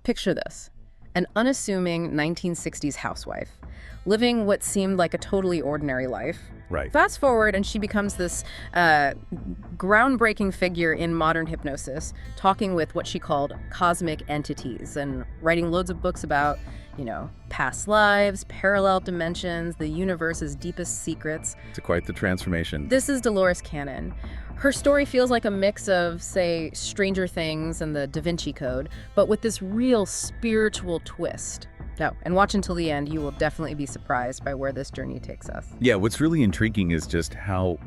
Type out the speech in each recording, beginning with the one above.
Picture this. An unassuming 1960s housewife, living what seemed like a totally ordinary life. Right. Fast forward, and she becomes this groundbreaking figure in modern hypnosis, talking with what she called cosmic entities and writing loads of books about, past lives, parallel dimensions, the universe's deepest secrets. It's quite the transformation. This is Dolores Cannon. Her story feels like a mix of, say, Stranger Things and the Da Vinci Code, but with this real spiritual twist. No, and watch until the end. You will definitely be surprised by where this journey takes us. Yeah, what's really intriguing is just how,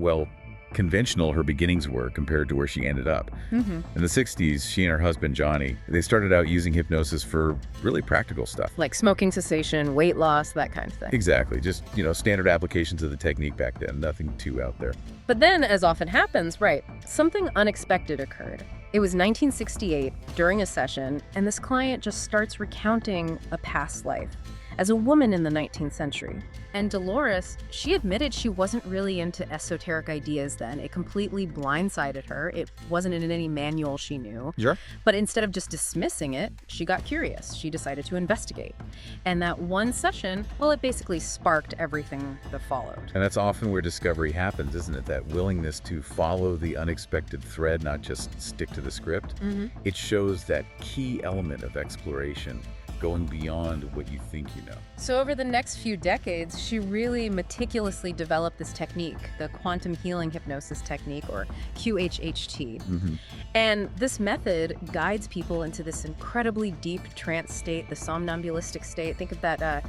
conventional her beginnings were compared to where she ended up. In the 60s, she and her husband, Johnny, they started out using hypnosis for really practical stuff. Like smoking cessation, weight loss, that kind of thing. Exactly. Just, standard applications of the technique back then. Nothing too out there. But then, as often happens, something unexpected occurred. It was 1968, during a session, and this client just starts recounting a past life as a woman in the 19th century. And Dolores, she admitted she wasn't really into esoteric ideas then. It completely blindsided her. It wasn't in any manual she knew. Sure. But instead of just dismissing it, she got curious. She decided to investigate. And that one session, it basically sparked everything that followed. And that's often where discovery happens, isn't it? That willingness to follow the unexpected thread, not just stick to the script. It shows that key element of exploration, going beyond what you think you know. So over the next few decades, she really meticulously developed this technique, the quantum healing hypnosis technique, or QHHT. And this method guides people into this incredibly deep trance state, the somnambulistic state. Think of that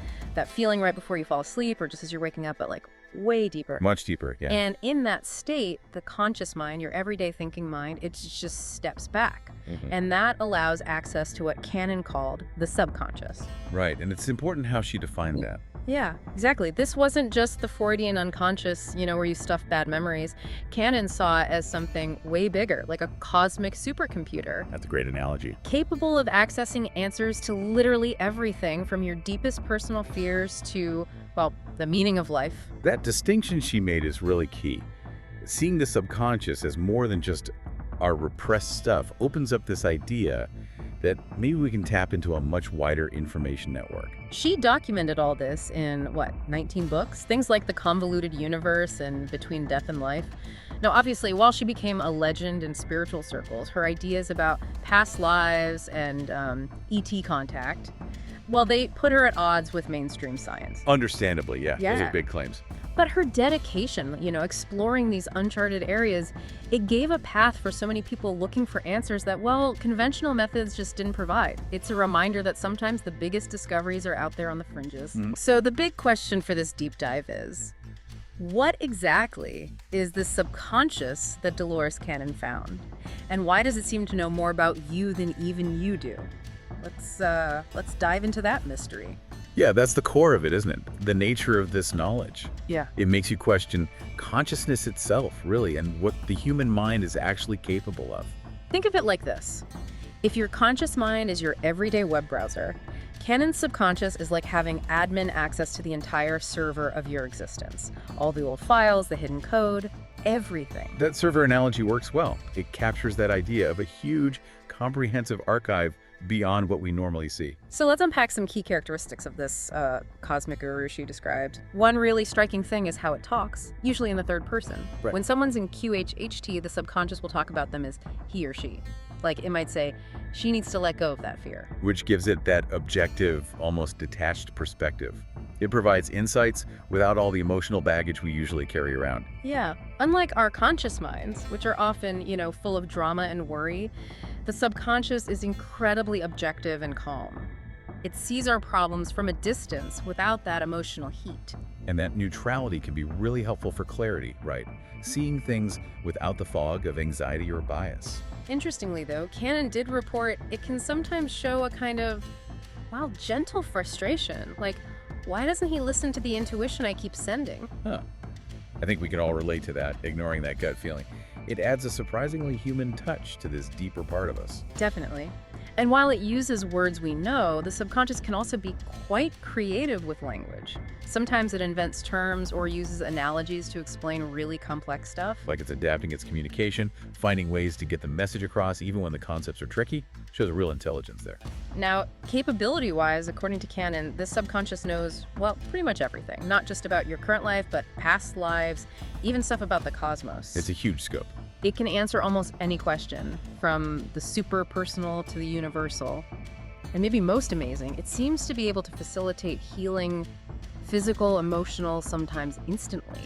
feeling right before you fall asleep or just as you're waking up, but way deeper. Much deeper, yeah. And in that state, the conscious mind, your everyday thinking mind, it just steps back. And that allows access to what Cannon called the subconscious. Right, and it's important how she defined that. Yeah, exactly. This wasn't just the Freudian unconscious, where you stuff bad memories. Cannon saw it as something way bigger, like a cosmic supercomputer. That's a great analogy. Capable of accessing answers to literally everything from your deepest personal fears to, the meaning of life. That distinction she made is really key. Seeing the subconscious as more than just our repressed stuff opens up this idea that maybe we can tap into a much wider information network. She documented all this in, 19 books? Things like The Convoluted Universe and Between Death and Life. Now, obviously, while she became a legend in spiritual circles, her ideas about past lives and ET contact, they put her at odds with mainstream science. Understandably, yeah. Those are big claims. But her dedication, exploring these uncharted areas, it gave a path for so many people looking for answers that, conventional methods just didn't provide. It's a reminder that sometimes the biggest discoveries are out there on the fringes. So the big question for this deep dive is, what exactly is the subconscious that Dolores Cannon found? And why does it seem to know more about you than even you do? Let's dive into that mystery. Yeah, that's the core of it, isn't it? The nature of this knowledge. Yeah. It makes you question consciousness itself, really, and what the human mind is actually capable of. Think of it like this. If your conscious mind is your everyday web browser, Cannon's subconscious is like having admin access to the entire server of your existence. All the old files, the hidden code, everything. That server analogy works well. It captures that idea of a huge, comprehensive archive beyond what we normally see. So let's unpack some key characteristics of this cosmic guru she described. One really striking thing is how it talks, usually in the third person. Right. When someone's in QHHT, the subconscious will talk about them as he or she. Like, it might say, she needs to let go of that fear. Which gives it that objective, almost detached perspective. It provides insights without all the emotional baggage we usually carry around. Yeah. Unlike our conscious minds, which are often, full of drama and worry, the subconscious is incredibly objective and calm. It sees our problems from a distance without that emotional heat. And that neutrality can be really helpful for clarity, right? Seeing things without the fog of anxiety or bias. Interestingly, though, Cannon did report it can sometimes show a kind of, gentle frustration. Like, why doesn't he listen to the intuition I keep sending? I think we can all relate to that, ignoring that gut feeling. It adds a surprisingly human touch to this deeper part of us. Definitely. And while it uses words we know, the subconscious can also be quite creative with language. Sometimes it invents terms or uses analogies to explain really complex stuff. Like it's adapting its communication, finding ways to get the message across even when the concepts are tricky. Shows a real intelligence there. Now, capability-wise, according to canon, this subconscious knows, well, pretty much everything. Not just about your current life, but past lives, even stuff about the cosmos. It's a huge scope. It can answer almost any question, from the super personal to the universal. And maybe most amazing, it seems to be able to facilitate healing, physical, emotional, sometimes instantly,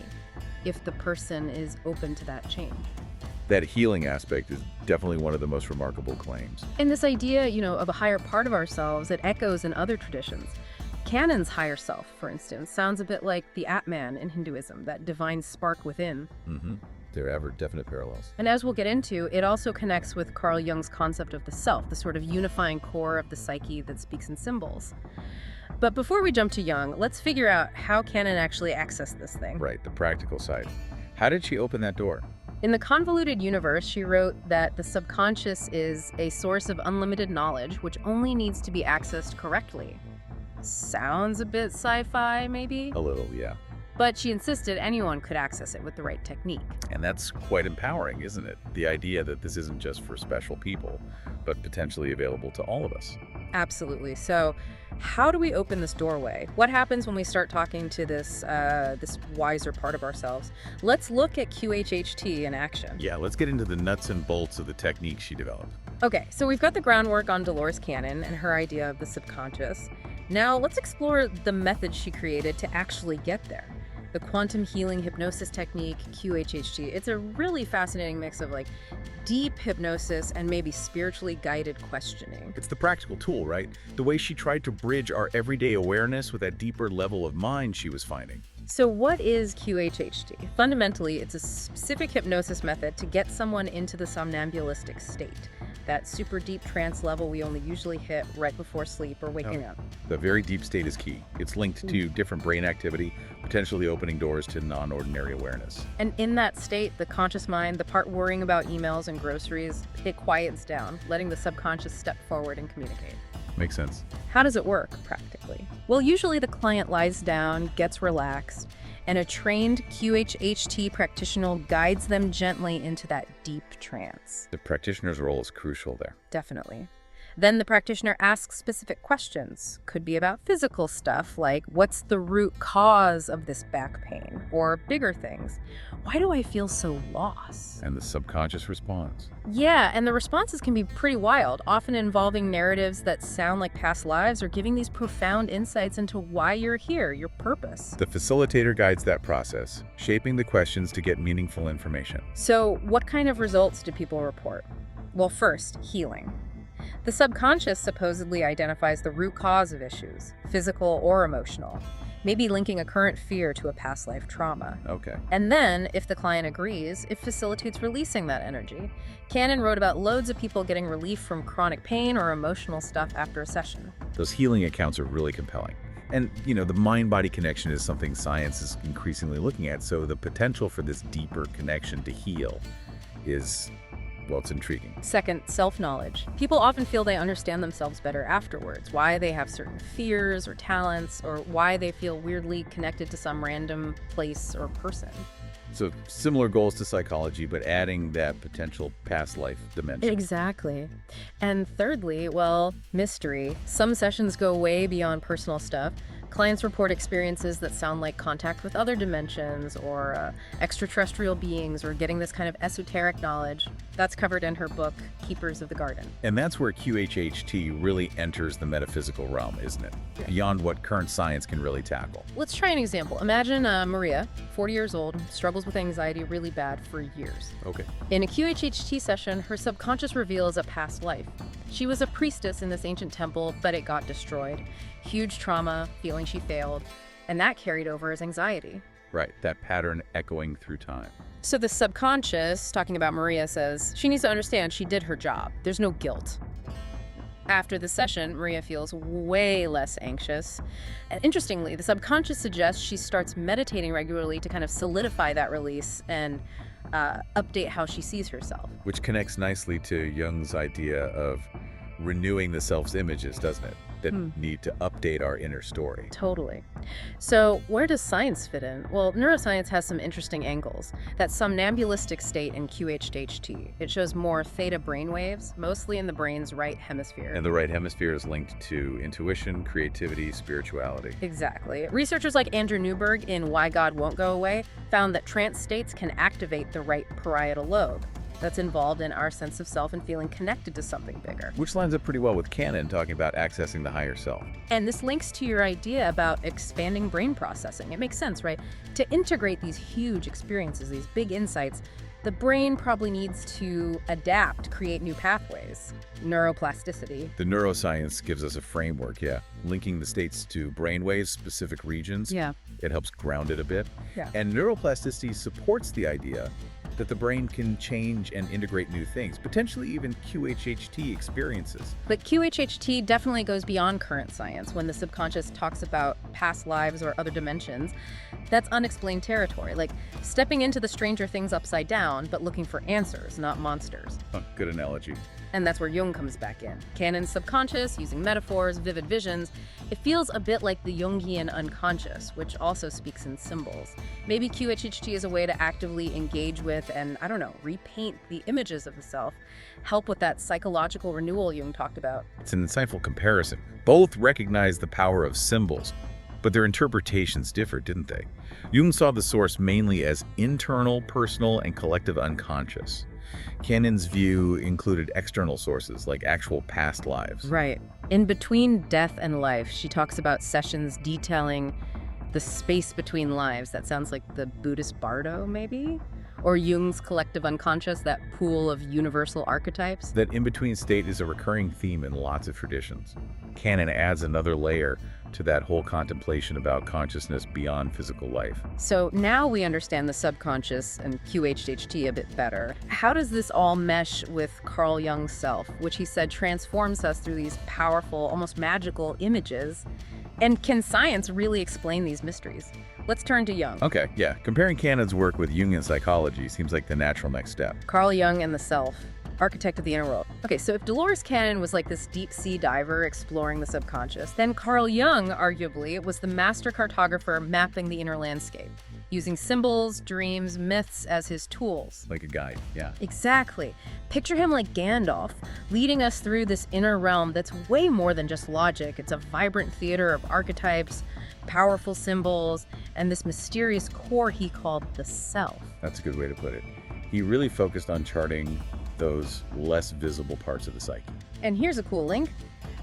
if the person is open to that change. That healing aspect is definitely one of the most remarkable claims. And this idea, of a higher part of ourselves, it echoes in other traditions. Canon's higher self, for instance, sounds a bit like the Atman in Hinduism, that divine spark within. There are ever definite parallels. And as we'll get into, it also connects with Carl Jung's concept of the self, the sort of unifying core of the psyche that speaks in symbols. But before we jump to Jung, let's figure out how Canon actually accessed this thing. Right, the practical side. How did she open that door? In the Convoluted Universe, she wrote that the subconscious is a source of unlimited knowledge, which only needs to be accessed correctly. Sounds a bit sci-fi, maybe? A little, yeah. But she insisted anyone could access it with the right technique. And that's quite empowering, isn't it? The idea that this isn't just for special people, but potentially available to all of us. Absolutely. So how do we open this doorway? What happens when we start talking to this wiser part of ourselves? Let's look at QHHT in action. Yeah, let's get into the nuts and bolts of the technique she developed. Okay, so we've got the groundwork on Dolores Cannon and her idea of the subconscious. Now let's explore the method she created to actually get there. The quantum healing hypnosis technique, QHHT. It's a really fascinating mix of deep hypnosis and maybe spiritually guided questioning. It's the practical tool, right? The way she tried to bridge our everyday awareness with that deeper level of mind she was finding. So what is QHHT? Fundamentally, it's a specific hypnosis method to get someone into the somnambulistic state, that super deep trance level we only usually hit right before sleep or waking up. The very deep state is key. It's linked to different brain activity, potentially opening doors to non-ordinary awareness. And in that state, the conscious mind, the part worrying about emails and groceries, it quiets down, letting the subconscious step forward and communicate. Makes sense. How does it work, practically? Well, usually the client lies down, gets relaxed, and a trained QHHT practitioner guides them gently into that deep trance. The practitioner's role is crucial there. Definitely. Then the practitioner asks specific questions. Could be about physical stuff, like what's the root cause of this back pain? Or bigger things. Why do I feel so lost? And the subconscious responds. Yeah, and the responses can be pretty wild, often involving narratives that sound like past lives or giving these profound insights into why you're here, your purpose. The facilitator guides that process, shaping the questions to get meaningful information. So what kind of results do people report? Well, first, healing. The subconscious supposedly identifies the root cause of issues, physical or emotional, maybe linking a current fear to a past life trauma. Okay. And then, if the client agrees, it facilitates releasing that energy. Cannon wrote about loads of people getting relief from chronic pain or emotional stuff after a session. Those healing accounts are really compelling. And, the mind-body connection is something science is increasingly looking at, so the potential for this deeper connection to heal is, well, it's intriguing. Second, self-knowledge. People often feel they understand themselves better afterwards, why they have certain fears or talents, or why they feel weirdly connected to some random place or person. So similar goals to psychology, but adding that potential past life dimension. Exactly. And thirdly, well, mystery. Some sessions go way beyond personal stuff. Clients report experiences that sound like contact with other dimensions or extraterrestrial beings or getting this kind of esoteric knowledge. That's covered in her book, Keepers of the Garden. And that's where QHHT really enters the metaphysical realm, isn't it? Beyond what current science can really tackle. Let's try an example. Imagine Maria, 40 years old, struggles with anxiety really bad for years. Okay. In a QHHT session, her subconscious reveals a past life. She was a priestess in this ancient temple, but it got destroyed. Huge trauma, feeling she failed, and that carried over as anxiety. Right, that pattern echoing through time. So the subconscious, talking about Maria, says she needs to understand she did her job. There's no guilt. After the session, Maria feels way less anxious. And interestingly, the subconscious suggests she starts meditating regularly to kind of solidify that release and update how she sees herself. Which connects nicely to Jung's idea of renewing the self's images, doesn't it? That need to update our inner story. Totally. So where does science fit in? Well, neuroscience has some interesting angles. That somnambulistic state in QHHT, it shows more theta brainwaves, mostly in the brain's right hemisphere. And the right hemisphere is linked to intuition, creativity, spirituality. Exactly. Researchers like Andrew Newberg in Why God Won't Go Away found that trance states can activate the right parietal lobe. That's involved in our sense of self and feeling connected to something bigger. Which lines up pretty well with Cannon talking about accessing the higher self. And this links to your idea about expanding brain processing. It makes sense, right? To integrate these huge experiences, these big insights, the brain probably needs to adapt, create new pathways. Neuroplasticity. The neuroscience gives us a framework, linking the states to brainwaves, specific regions. It helps ground it a bit. And neuroplasticity supports the idea that the brain can change and integrate new things, potentially even QHHT experiences. But QHHT definitely goes beyond current science. When the subconscious talks about past lives or other dimensions, that's unexplained territory, like stepping into the Stranger Things upside down, but looking for answers, not monsters. Good analogy. And that's where Jung comes back in. Cannon's subconscious, using metaphors, vivid visions. It feels a bit like the Jungian unconscious, which also speaks in symbols. Maybe QHHT is a way to actively engage with and, I don't know, repaint the images of the self, help with that psychological renewal Jung talked about. It's an insightful comparison. Both recognize the power of symbols, but their interpretations differ, didn't they? Jung saw the source mainly as internal, personal, and collective unconscious. Cannon's view included external sources, like actual past lives. Right. In Between Death and Life, she talks about sessions detailing the space between lives. That sounds like the Buddhist bardo, maybe? Or Jung's collective unconscious, that pool of universal archetypes. That in-between state is a recurring theme in lots of traditions. Cannon adds another layer to that whole contemplation about consciousness beyond physical life. So now we understand the subconscious and QHHT a bit better. How does this all mesh with Carl Jung's self, which he said transforms us through these powerful, almost magical images? And can science really explain these mysteries? Let's turn to Jung. Okay, comparing Cannon's work with Jungian psychology seems like the natural next step. Carl Jung and the self, architect of the inner world. Okay, so if Dolores Cannon was like this deep-sea diver exploring the subconscious, then Carl Jung, arguably, was the master cartographer mapping the inner landscape, using symbols, dreams, myths as his tools. Like a guide, Exactly. Picture him like Gandalf, leading us through this inner realm that's way more than just logic. It's a vibrant theater of archetypes, powerful symbols, and this mysterious core he called the self. That's a good way to put it. He really focused on charting those less visible parts of the psyche. And here's a cool link.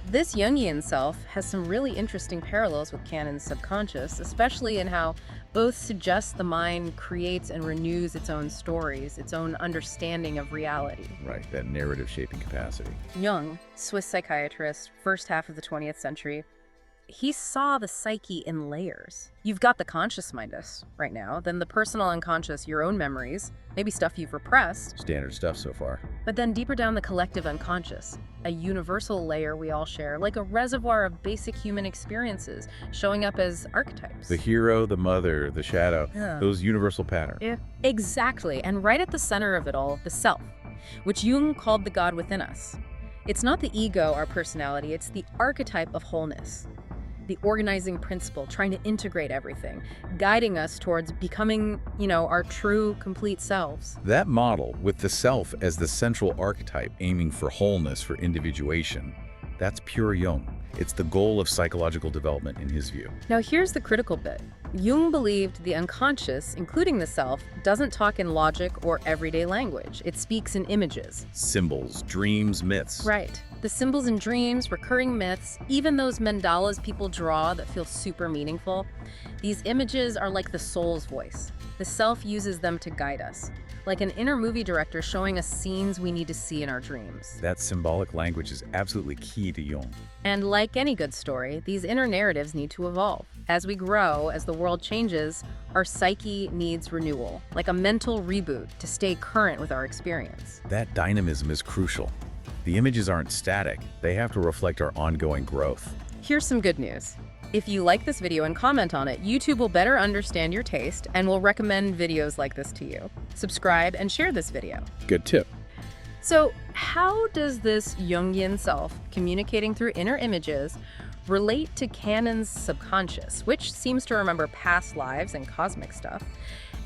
This Jungian self has some really interesting parallels with Cannon's subconscious, especially in how both suggest the mind creates and renews its own stories, its own understanding of reality. Right, that narrative shaping capacity. Jung, Swiss psychiatrist, first half of the 20th century, he saw the psyche in layers. You've got the conscious mindus right now, then the personal unconscious, your own memories, maybe stuff you've repressed. Standard stuff so far. But then deeper down, the collective unconscious, a universal layer we all share, like a reservoir of basic human experiences showing up as archetypes. The hero, the mother, the shadow, those universal patterns. Exactly, and right at the center of it all, the self, which Jung called the God within us. It's not the ego, our personality, it's the archetype of wholeness. The organizing principle, trying to integrate everything, guiding us towards becoming, our true, complete selves. That model, with the self as the central archetype aiming for wholeness, for individuation, that's pure Jung. It's the goal of psychological development in his view. Now here's the critical bit. Jung believed the unconscious, including the self, doesn't talk in logic or everyday language. It speaks in images. Symbols, dreams, myths. Right. The symbols and dreams, recurring myths, even those mandalas people draw that feel super meaningful, these images are like the soul's voice. The self uses them to guide us, like an inner movie director showing us scenes we need to see in our dreams. That symbolic language is absolutely key to Jung. And like any good story, these inner narratives need to evolve. As we grow, as the world changes, our psyche needs renewal, like a mental reboot to stay current with our experience. That dynamism is crucial. The images aren't static. They have to reflect our ongoing growth. Here's some good news. If you like this video and comment on it, YouTube will better understand your taste and will recommend videos like this to you. Subscribe and share this video. Good tip. So how does this Jungian self, communicating through inner images, relate to Canon's subconscious, which seems to remember past lives and cosmic stuff?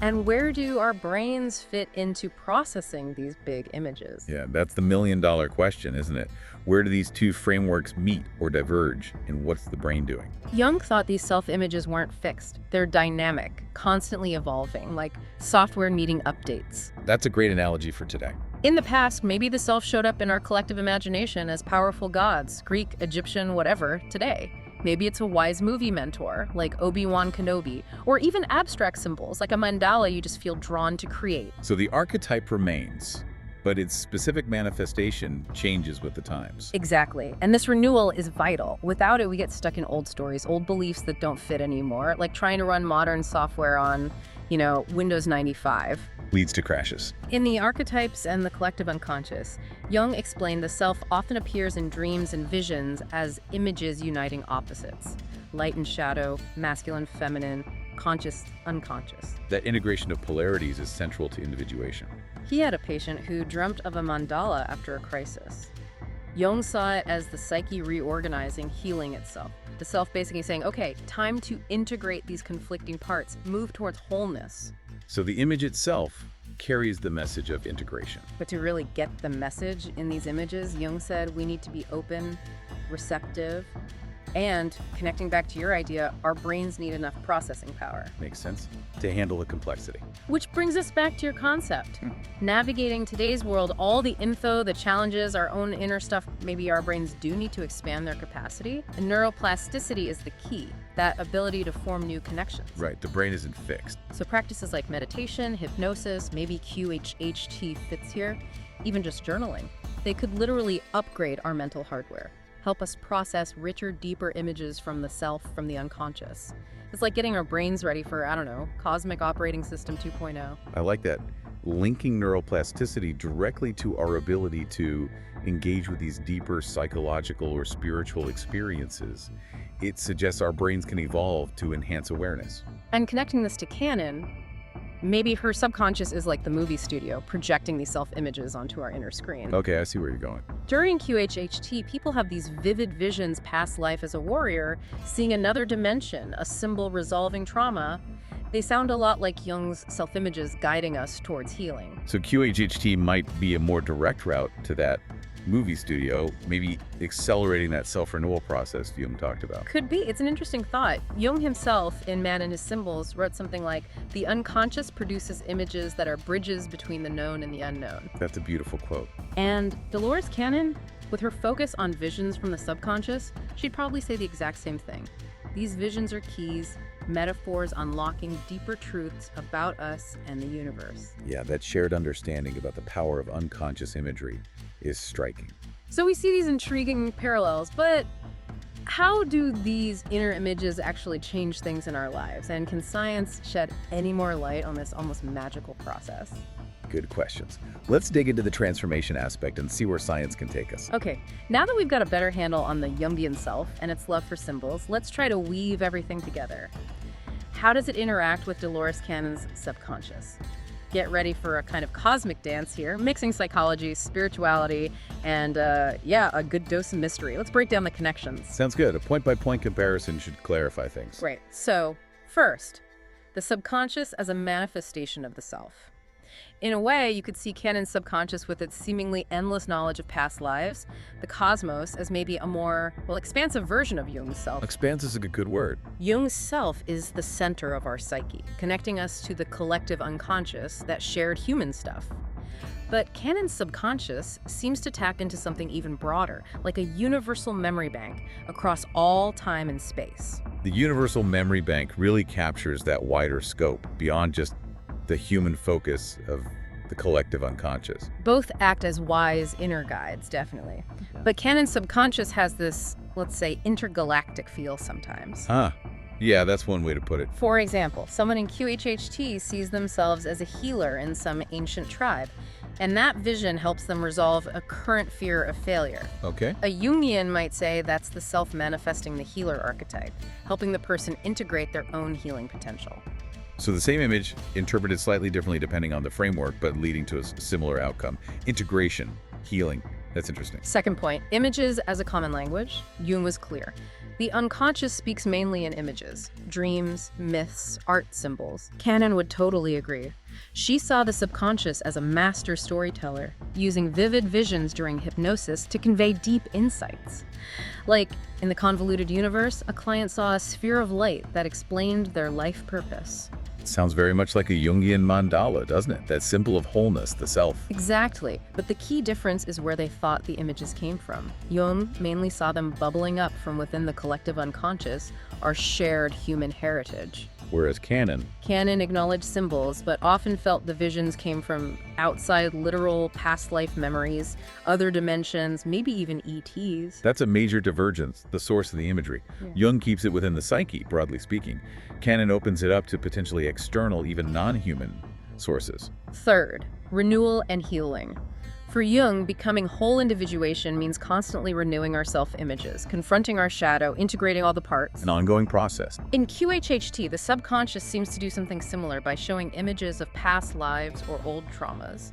And where do our brains fit into processing these big images? Yeah, that's the million-dollar question, isn't it? Where do these two frameworks meet or diverge, and what's the brain doing? Jung thought these self-images weren't fixed. They're dynamic, constantly evolving, like software needing updates. That's a great analogy for today. In the past, maybe the self showed up in our collective imagination as powerful gods, Greek, Egyptian, whatever, today. Maybe it's a wise movie mentor, like Obi-Wan Kenobi, or even abstract symbols, like a mandala you just feel drawn to create. So the archetype remains, but its specific manifestation changes with the times. Exactly. And this renewal is vital. Without it, we get stuck in old stories, old beliefs that don't fit anymore, like trying to run modern software on, Windows 95. Leads to crashes. In the archetypes and the collective unconscious, Jung explained the self often appears in dreams and visions as images uniting opposites. Light and shadow, masculine, feminine, conscious, unconscious. That integration of polarities is central to individuation. He had a patient who dreamt of a mandala after a crisis. Jung saw it as the psyche reorganizing, healing itself. The self basically saying, okay, time to integrate these conflicting parts, move towards wholeness. So the image itself carries the message of integration. But to really get the message in these images, Jung said we need to be open, receptive, and connecting back to your idea, our brains need enough processing power. Makes sense. To handle the complexity. Which brings us back to your concept. Navigating today's world, all the info, the challenges, our own inner stuff, maybe our brains do need to expand their capacity. And neuroplasticity is the key, that ability to form new connections. Right, the brain isn't fixed. So practices like meditation, hypnosis, maybe QHHT fits here, even just journaling. They could literally upgrade our mental hardware, help us process richer, deeper images from the self, from the unconscious. It's like getting our brains ready for, Cosmic Operating System 2.0. I like that. Linking neuroplasticity directly to our ability to engage with these deeper psychological or spiritual experiences. It suggests our brains can evolve to enhance awareness. And connecting this to canon, maybe her subconscious is like the movie studio, projecting these self-images onto our inner screen. Okay, I see where you're going. During QHHT, people have these vivid visions past life as a warrior, seeing another dimension, a symbol resolving trauma. They sound a lot like Jung's self-images guiding us towards healing. So QHHT might be a more direct route to that movie studio, maybe accelerating that self-renewal process Jung talked about. Could be. It's an interesting thought. Jung himself, in Man and His Symbols, wrote something like, the unconscious produces images that are bridges between the known and the unknown. That's a beautiful quote. And Dolores Cannon, with her focus on visions from the subconscious, she'd probably say the exact same thing. These visions are keys, metaphors unlocking deeper truths about us and the universe. Yeah, that shared understanding about the power of unconscious imagery is striking. So we see these intriguing parallels, but how do these inner images actually change things in our lives? And can science shed any more light on this almost magical process? Good questions. Let's dig into the transformation aspect and see where science can take us. Okay, now that we've got a better handle on the Jungian self and its love for symbols, let's try to weave everything together. How does it interact with Dolores Cannon's subconscious? Get ready for a kind of cosmic dance here, mixing psychology, spirituality, and a good dose of mystery. Let's break down the connections. Sounds good. A point-by-point comparison should clarify things. Right. So, first, the subconscious as a manifestation of the self. In a way, you could see Cannon's subconscious with its seemingly endless knowledge of past lives, the cosmos as maybe a more, expansive version of Jung's self. Expanse is a good word. Jung's self is the center of our psyche, connecting us to the collective unconscious, that shared human stuff. But Cannon's subconscious seems to tap into something even broader, like a universal memory bank across all time and space. The universal memory bank really captures that wider scope, beyond just the human focus of the collective unconscious. Both act as wise inner guides, definitely. But Cannon's subconscious has this, let's say, intergalactic feel sometimes. Yeah, that's one way to put it. For example, someone in QHHT sees themselves as a healer in some ancient tribe, and that vision helps them resolve a current fear of failure. Okay. A Jungian might say that's the self manifesting the healer archetype, helping the person integrate their own healing potential. So the same image, interpreted slightly differently depending on the framework, but leading to a similar outcome. Integration. Healing. That's interesting. Second point, images as a common language. Jung was clear. The unconscious speaks mainly in images, dreams, myths, art symbols. Canon would totally agree. She saw the subconscious as a master storyteller, using vivid visions during hypnosis to convey deep insights. Like, in the Convoluted Universe, a client saw a sphere of light that explained their life purpose. Sounds very much like a Jungian mandala, doesn't it? That symbol of wholeness, the self. Exactly, but the key difference is where they thought the images came from. Jung mainly saw them bubbling up from within the collective unconscious, our shared human heritage. Whereas Canon Acknowledged symbols, but often felt the visions came from outside literal past life memories, other dimensions, maybe even ETs. That's a major divergence, the source of the imagery. Yeah. Jung keeps it within the psyche, broadly speaking. Canon opens it up to potentially external, even non-human sources. Third, renewal and healing. For Jung, becoming whole individuation means constantly renewing our self-images, confronting our shadow, integrating all the parts. An ongoing process. In QHHT, the subconscious seems to do something similar by showing images of past lives or old traumas.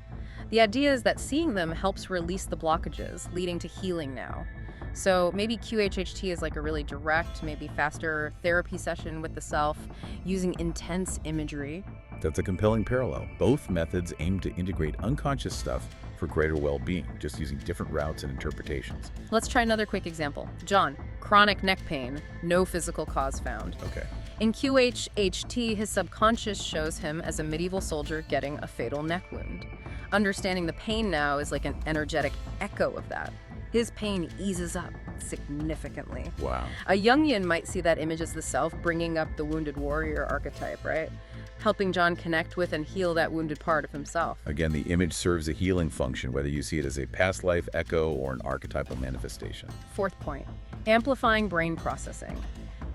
The idea is that seeing them helps release the blockages, leading to healing now. So maybe QHHT is like a really direct, maybe faster therapy session with the self, using intense imagery. That's a compelling parallel. Both methods aim to integrate unconscious stuff for greater well-being, just using different routes and interpretations. Let's try another quick example. John, chronic neck pain, no physical cause found. Okay. In QHHT, his subconscious shows him as a medieval soldier getting a fatal neck wound. Understanding the pain now is like an energetic echo of that. His pain eases up significantly. Wow. A Jungian might see that image as the self, bringing up the wounded warrior archetype, right? Helping John connect with and heal that wounded part of himself. Again, the image serves a healing function, whether you see it as a past life echo or an archetypal manifestation. Fourth point, amplifying brain processing.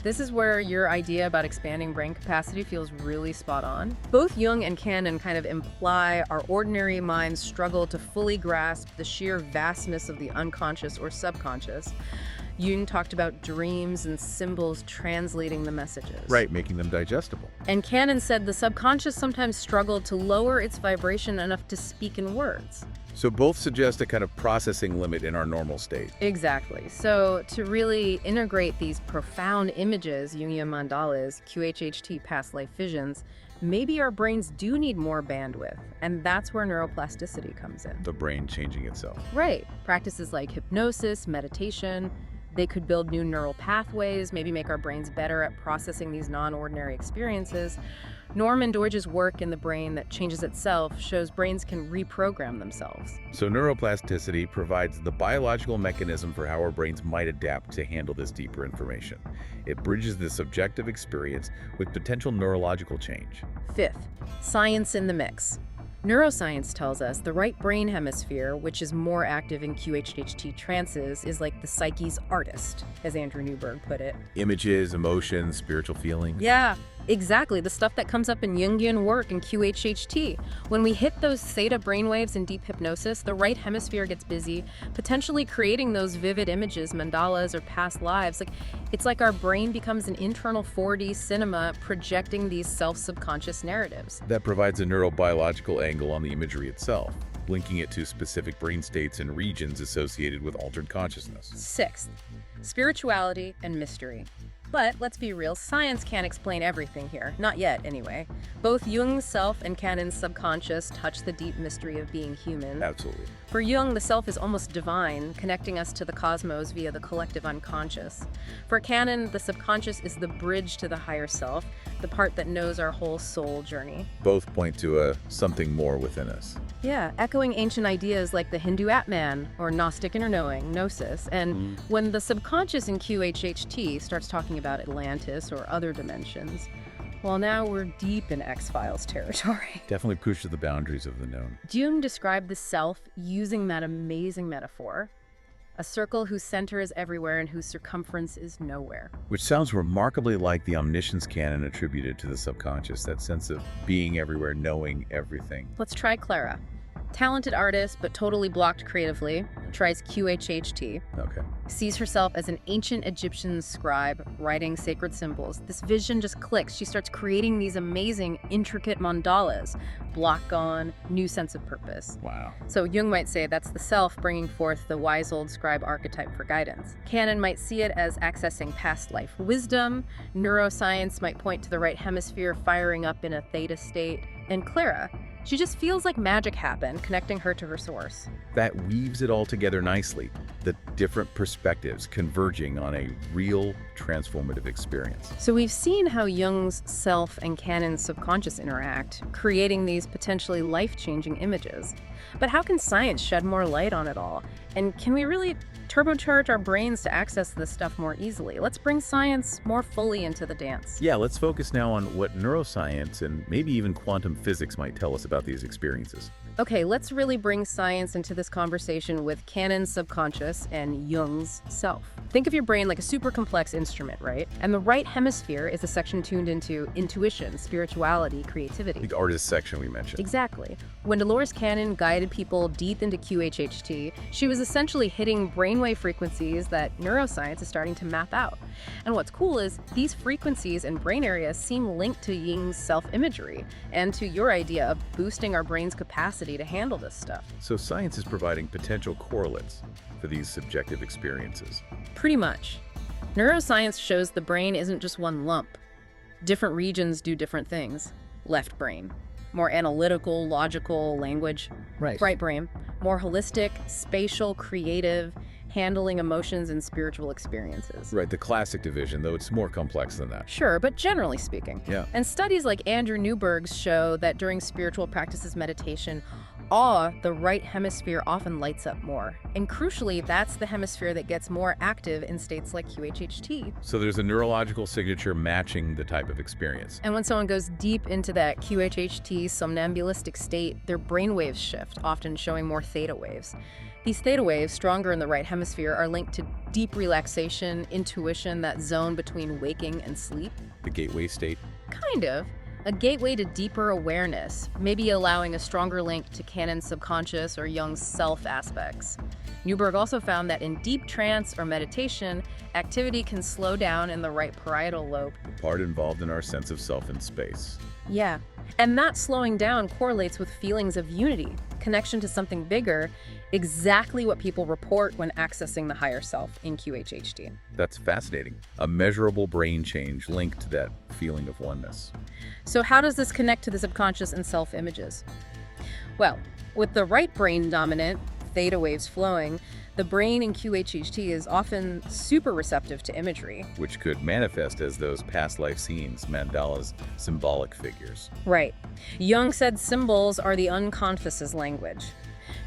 This is where your idea about expanding brain capacity feels really spot on. Both Jung and Canon kind of imply our ordinary minds struggle to fully grasp the sheer vastness of the unconscious or subconscious. Jung talked about dreams and symbols translating the messages. Right, making them digestible. And Canon said the subconscious sometimes struggled to lower its vibration enough to speak in words. So both suggest a kind of processing limit in our normal state. Exactly. So to really integrate these profound images, Jungian mandalas, QHHT past life visions, maybe our brains do need more bandwidth, and that's where neuroplasticity comes in. The brain changing itself. Right. Practices like hypnosis, meditation, they could build new neural pathways, maybe make our brains better at processing these non-ordinary experiences. Norman Doidge's work in the brain that changes itself shows brains can reprogram themselves. So neuroplasticity provides the biological mechanism for how our brains might adapt to handle this deeper information. It bridges the subjective experience with potential neurological change. Fifth, science in the mix. Neuroscience tells us the right brain hemisphere, which is more active in QHHT trances, is like the psyche's artist, as Andrew Newberg put it. Images, emotions, spiritual feelings. Yeah, exactly. The stuff that comes up in Jungian work and QHHT. When we hit those theta brainwaves in deep hypnosis, the right hemisphere gets busy, potentially creating those vivid images, mandalas, or past lives. It's like our brain becomes an internal 4D cinema projecting these self-subconscious narratives. That provides a neurobiological angle on the imagery itself, linking it to specific brain states and regions associated with altered consciousness. Sixth, spirituality and mystery. But let's be real, science can't explain everything here. Not yet, anyway. Both Jung's self and Canon's subconscious touch the deep mystery of being human. Absolutely. For Jung, the self is almost divine, connecting us to the cosmos via the collective unconscious. For Canon, the subconscious is the bridge to the higher self, the part that knows our whole soul journey. Both point to something more within us. Yeah, echoing ancient ideas like the Hindu Atman or Gnostic inner knowing, Gnosis. And when the subconscious in QHHT starts talking about Atlantis or other dimensions, well, now we're deep in X-Files territory. Definitely pushes the boundaries of the known. Jung described the self using that amazing metaphor, a circle whose center is everywhere and whose circumference is nowhere. Which sounds remarkably like the omniscience canon attributed to the subconscious, that sense of being everywhere, knowing everything. Let's try Clara. Talented artist, but totally blocked creatively. Tries QHHT. Okay. Sees herself as an ancient Egyptian scribe writing sacred symbols. This vision just clicks. She starts creating these amazing, intricate mandalas. Block gone, new sense of purpose. Wow. So Jung might say that's the self bringing forth the wise old scribe archetype for guidance. Canon might see it as accessing past life wisdom. Neuroscience might point to the right hemisphere firing up in a theta state. And Clara, she just feels like magic happened, connecting her to her source. That weaves it all together nicely, the different perspectives converging on a real transformative experience. So we've seen how Jung's self and Canon's subconscious interact, creating these potentially life-changing images. But how can science shed more light on it all? And can we really turbocharge our brains to access this stuff more easily? Let's bring science more fully into the dance. Yeah, let's focus now on what neuroscience and maybe even quantum physics might tell us about these experiences. Okay, let's really bring science into this conversation with Canon's subconscious and Jung's self. Think of your brain like a super complex instrument, right? And the right hemisphere is the section tuned into intuition, spirituality, creativity. The artist section we mentioned. Exactly. When Dolores Cannon guided people deep into QHHT, she was essentially hitting brainwave frequencies that neuroscience is starting to map out. And what's cool is these frequencies and brain areas seem linked to Jung's self-imagery and to your idea of boosting our brain's capacity to handle this stuff. So science is providing potential correlates for these subjective experiences. Pretty much. Neuroscience shows the brain isn't just one lump. Different regions do different things. Left brain, more analytical, logical, language. Right. Right brain, more holistic, spatial, creative, handling emotions and spiritual experiences. Right, the classic division, though it's more complex than that. Sure, but generally speaking. Yeah. And studies like Andrew Newberg's show that during spiritual practices meditation, the right hemisphere often lights up more. And crucially, that's the hemisphere that gets more active in states like QHHT. So there's a neurological signature matching the type of experience. And when someone goes deep into that QHHT somnambulistic state, their brainwaves shift, often showing more theta waves. These theta waves, stronger in the right hemisphere, are linked to deep relaxation, intuition, that zone between waking and sleep. The gateway state. Kind of. A gateway to deeper awareness, maybe allowing a stronger link to Canon's subconscious or Jung's self aspects. Newberg also found that in deep trance or meditation, activity can slow down in the right parietal lobe. The part involved in our sense of self in space. Yeah, and that slowing down correlates with feelings of unity, connection to something bigger, exactly what people report when accessing the higher self in QHHT. That's fascinating. A measurable brain change linked to that feeling of oneness. So how does this connect to the subconscious and self-images? Well, with the right brain dominant, theta waves flowing, the brain in QHHT is often super receptive to imagery. Which could manifest as those past life scenes, mandalas, symbolic figures. Right. Jung said symbols are the unconscious's language.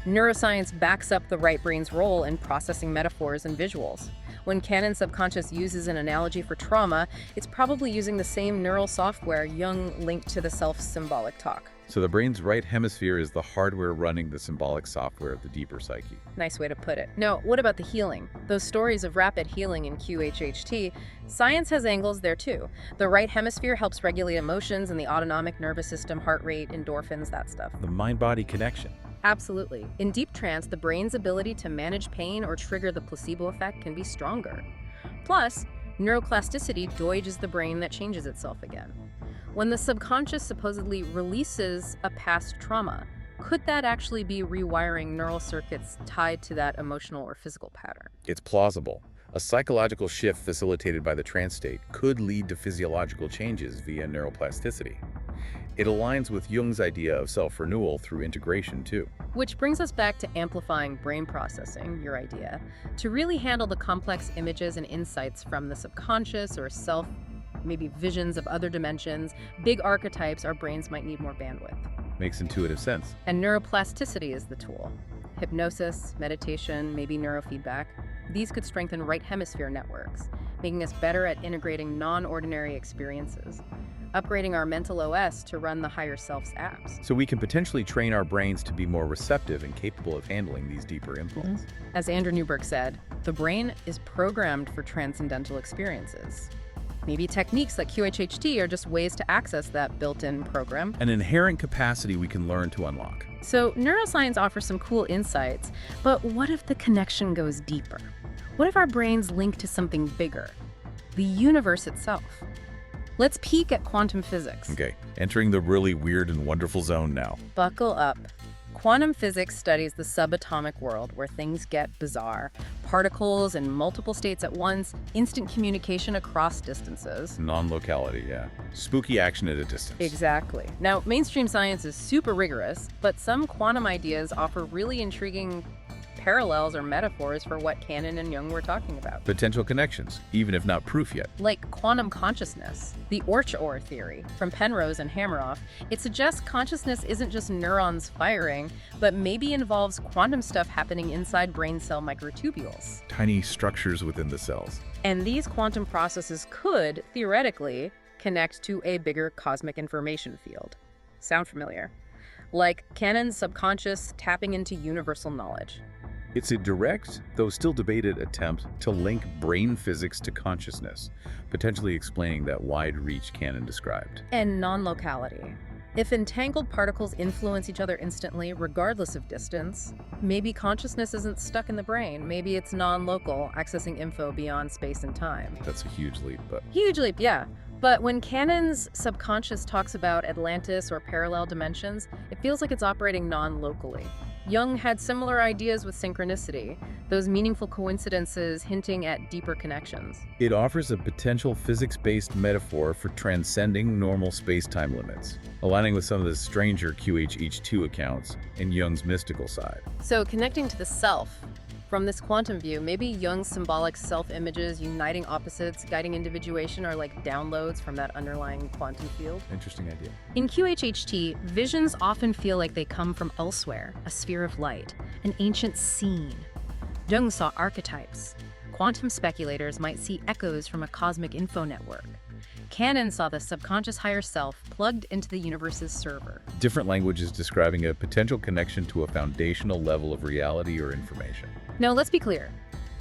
Neuroscience backs up the right brain's role in processing metaphors and visuals. When Canon's subconscious uses an analogy for trauma, it's probably using the same neural software Jung linked to the self-symbolic talk. So the brain's right hemisphere is the hardware running the symbolic software of the deeper psyche. Nice way to put it. Now, what about the healing? Those stories of rapid healing in QHHT, science has angles there too. The right hemisphere helps regulate emotions and the autonomic nervous system, heart rate, endorphins, that stuff. The mind-body connection. Absolutely. In deep trance, the brain's ability to manage pain or trigger the placebo effect can be stronger. Plus, neuroplasticity dojges the brain that changes itself again. When the subconscious supposedly releases a past trauma, could that actually be rewiring neural circuits tied to that emotional or physical pattern? It's plausible. A psychological shift facilitated by the trance state could lead to physiological changes via neuroplasticity. It aligns with Jung's idea of self-renewal through integration, too. Which brings us back to amplifying brain processing, your idea. To really handle the complex images and insights from the subconscious or self, maybe visions of other dimensions, big archetypes, our brains might need more bandwidth. Makes intuitive sense. And neuroplasticity is the tool. Hypnosis, meditation, maybe neurofeedback. These could strengthen right hemisphere networks, making us better at integrating non-ordinary experiences, upgrading our mental OS to run the higher self's apps. So we can potentially train our brains to be more receptive and capable of handling these deeper inputs. As Andrew Newberg said, the brain is programmed for transcendental experiences. Maybe techniques like QHHT are just ways to access that built-in program. An inherent capacity we can learn to unlock. So neuroscience offers some cool insights, but what if the connection goes deeper? What if our brains link to something bigger? The universe itself. Let's peek at quantum physics. Okay, entering the really weird and wonderful zone now. Buckle up. Quantum physics studies the subatomic world where things get bizarre. Particles in multiple states at once, instant communication across distances. Non-locality, yeah. Spooky action at a distance. Exactly. Now, mainstream science is super rigorous, but some quantum ideas offer really intriguing parallels or metaphors for what Cannon and Jung were talking about. Potential connections, even if not proof yet. Like quantum consciousness, the Orch-OR theory from Penrose and Hameroff. It suggests consciousness isn't just neurons firing, but maybe involves quantum stuff happening inside brain cell microtubules. Tiny structures within the cells. And these quantum processes could, theoretically, connect to a bigger cosmic information field. Sound familiar? Like Cannon's subconscious tapping into universal knowledge. It's a direct, though still debated, attempt to link brain physics to consciousness, potentially explaining that wide reach Cannon described. And non-locality. If entangled particles influence each other instantly, regardless of distance, maybe consciousness isn't stuck in the brain. Maybe it's non-local, accessing info beyond space and time. That's a huge leap, but... Huge leap, yeah. But when Cannon's subconscious talks about Atlantis or parallel dimensions, it feels like it's operating non-locally. Jung had similar ideas with synchronicity, those meaningful coincidences hinting at deeper connections. It offers a potential physics-based metaphor for transcending normal space-time limits, aligning with some of the stranger QHHT accounts in Jung's mystical side. So connecting to the self, from this quantum view, maybe Jung's symbolic self-images uniting opposites, guiding individuation are like downloads from that underlying quantum field. Interesting idea. In QHHT, visions often feel like they come from elsewhere, a sphere of light, an ancient scene. Jung saw archetypes. Quantum speculators might see echoes from a cosmic info network. Cannon saw the subconscious higher self plugged into the universe's server. Different languages describing a potential connection to a foundational level of reality or information. Now, let's be clear.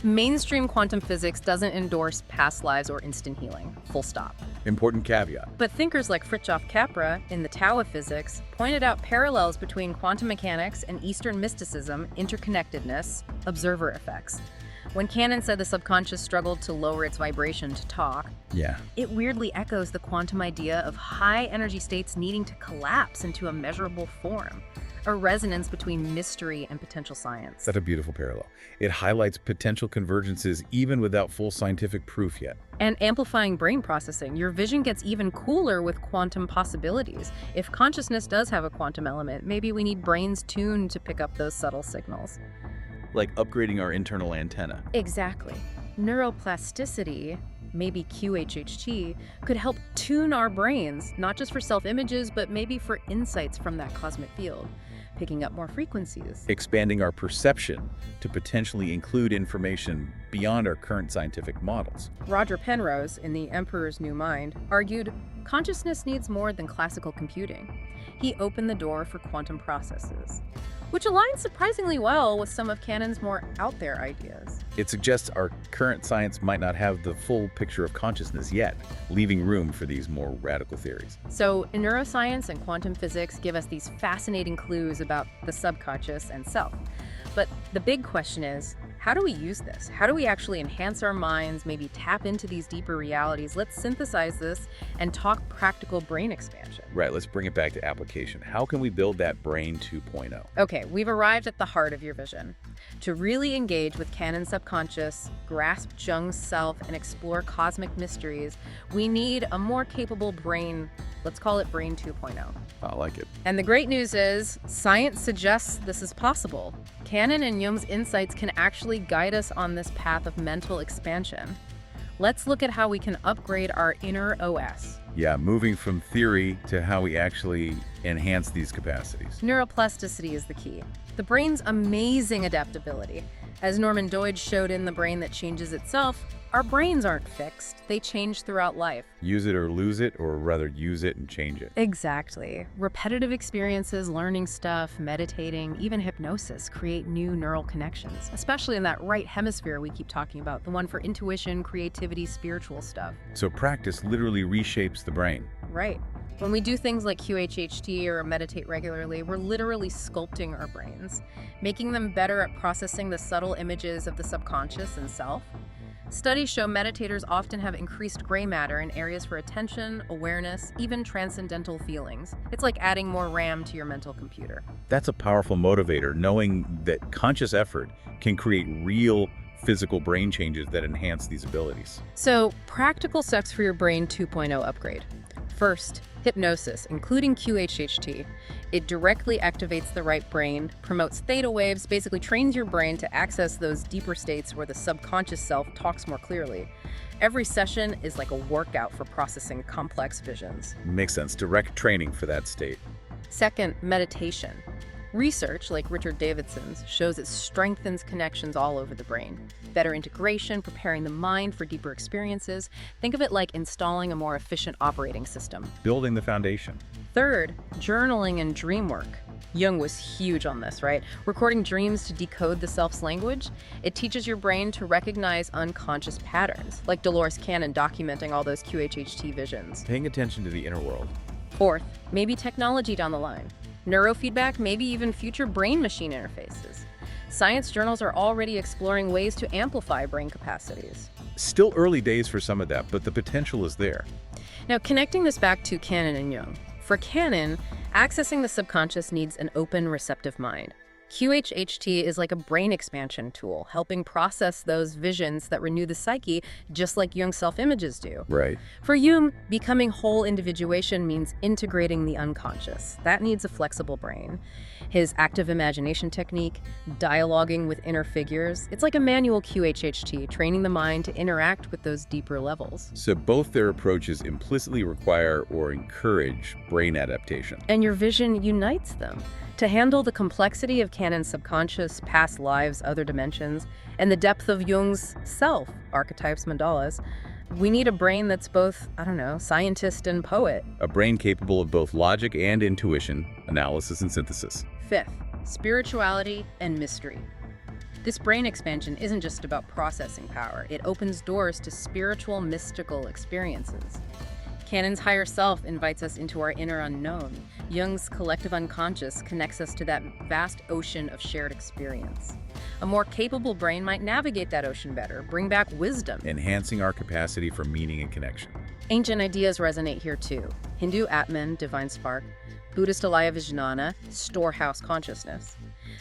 Mainstream quantum physics doesn't endorse past lives or instant healing, full stop. Important caveat. But thinkers like Fritjof Capra in the Tao of Physics pointed out parallels between quantum mechanics and Eastern mysticism, interconnectedness, observer effects. When Cannon said the subconscious struggled to lower its vibration to talk, it weirdly echoes the quantum idea of high energy states needing to collapse into a measurable form, a resonance between mystery and potential science. That's a beautiful parallel. It highlights potential convergences even without full scientific proof yet. And amplifying brain processing, your vision gets even cooler with quantum possibilities. If consciousness does have a quantum element, maybe we need brains tuned to pick up those subtle signals. Like upgrading our internal antenna. Exactly. Neuroplasticity, maybe QHHT, could help tune our brains, not just for self-images, but maybe for insights from that cosmic field, picking up more frequencies. Expanding our perception to potentially include information beyond our current scientific models. Roger Penrose, in The Emperor's New Mind, argued consciousness needs more than classical computing. He opened the door for quantum processes, which aligns surprisingly well with some of Cannon's more out-there ideas. It suggests our current science might not have the full picture of consciousness yet, leaving room for these more radical theories. So, neuroscience and quantum physics give us these fascinating clues about the subconscious and self. But the big question is, how do we use this? How do we actually enhance our minds, maybe tap into these deeper realities? Let's synthesize this and talk practical brain expansion. Right, let's bring it back to application. How can we build that brain 2.0? Okay, we've arrived at the heart of your vision. To really engage with Cannon's subconscious, grasp Jung's self, and explore cosmic mysteries, we need a more capable brain. Let's call it Brain 2.0. I like it. And the great news is, science suggests this is possible. Cannon and Jung's insights can actually guide us on this path of mental expansion. Let's look at how we can upgrade our inner OS. Yeah, moving from theory to how we actually enhance these capacities. Neuroplasticity is the key. The brain's amazing adaptability. As Norman Doidge showed in The Brain That Changes Itself, Our brains aren't fixed. They change throughout life. Use it or lose it, or rather use it and change it. Exactly. Repetitive experiences, learning stuff, meditating, even hypnosis create new neural connections, especially in that right hemisphere we keep talking about, the one for intuition, creativity, spiritual stuff. So practice literally reshapes the brain. Right. When we do things like QHHT or meditate regularly, we're literally sculpting our brains, making them better at processing the subtle images of the subconscious and self. Studies show meditators often have increased gray matter in areas for attention, awareness, even transcendental feelings. It's like adding more RAM to your mental computer. That's a powerful motivator, knowing that conscious effort can create real physical brain changes that enhance these abilities. So, practical steps for your brain 2.0 upgrade. First, hypnosis, including QHHT. It directly activates the right brain, promotes theta waves, basically trains your brain to access those deeper states where the subconscious self talks more clearly. Every session is like a workout for processing complex visions. Makes sense. Direct training for that state. Second, meditation. Research, like Richard Davidson's, shows it strengthens connections all over the brain. Better integration, preparing the mind for deeper experiences. Think of it like installing a more efficient operating system. Building the foundation. Third, journaling and dream work. Jung was huge on this, right? Recording dreams to decode the self's language. It teaches your brain to recognize unconscious patterns, like Dolores Cannon documenting all those QHHT visions. Paying attention to the inner world. Fourth, maybe technology down the line. Neurofeedback, maybe even future brain-machine interfaces. Science journals are already exploring ways to amplify brain capacities. Still early days for some of that, but the potential is there. Now, connecting this back to Cannon and Jung. For Cannon, accessing the subconscious needs an open, receptive mind. QHHT is like a brain expansion tool, helping process those visions that renew the psyche, just like Jung's self-images do. Right. For Jung, becoming whole individuation means integrating the unconscious. That needs a flexible brain. His active imagination technique, dialoguing with inner figures, it's like a manual QHHT, training the mind to interact with those deeper levels. So both their approaches implicitly require or encourage brain adaptation. And your vision unites them. To handle the complexity of Cannon's subconscious, past lives, other dimensions, and the depth of Jung's self, archetypes, mandalas, we need a brain that's both, scientist and poet. A brain capable of both logic and intuition, analysis and synthesis. Fifth, spirituality and mystery. This brain expansion isn't just about processing power. It opens doors to spiritual, mystical experiences. Cannon's higher self invites us into our inner unknown. Jung's collective unconscious connects us to that vast ocean of shared experience. A more capable brain might navigate that ocean better, bring back wisdom. Enhancing our capacity for meaning and connection. Ancient ideas resonate here too. Hindu Atman, divine spark. Buddhist Alaya Vijnana, storehouse consciousness.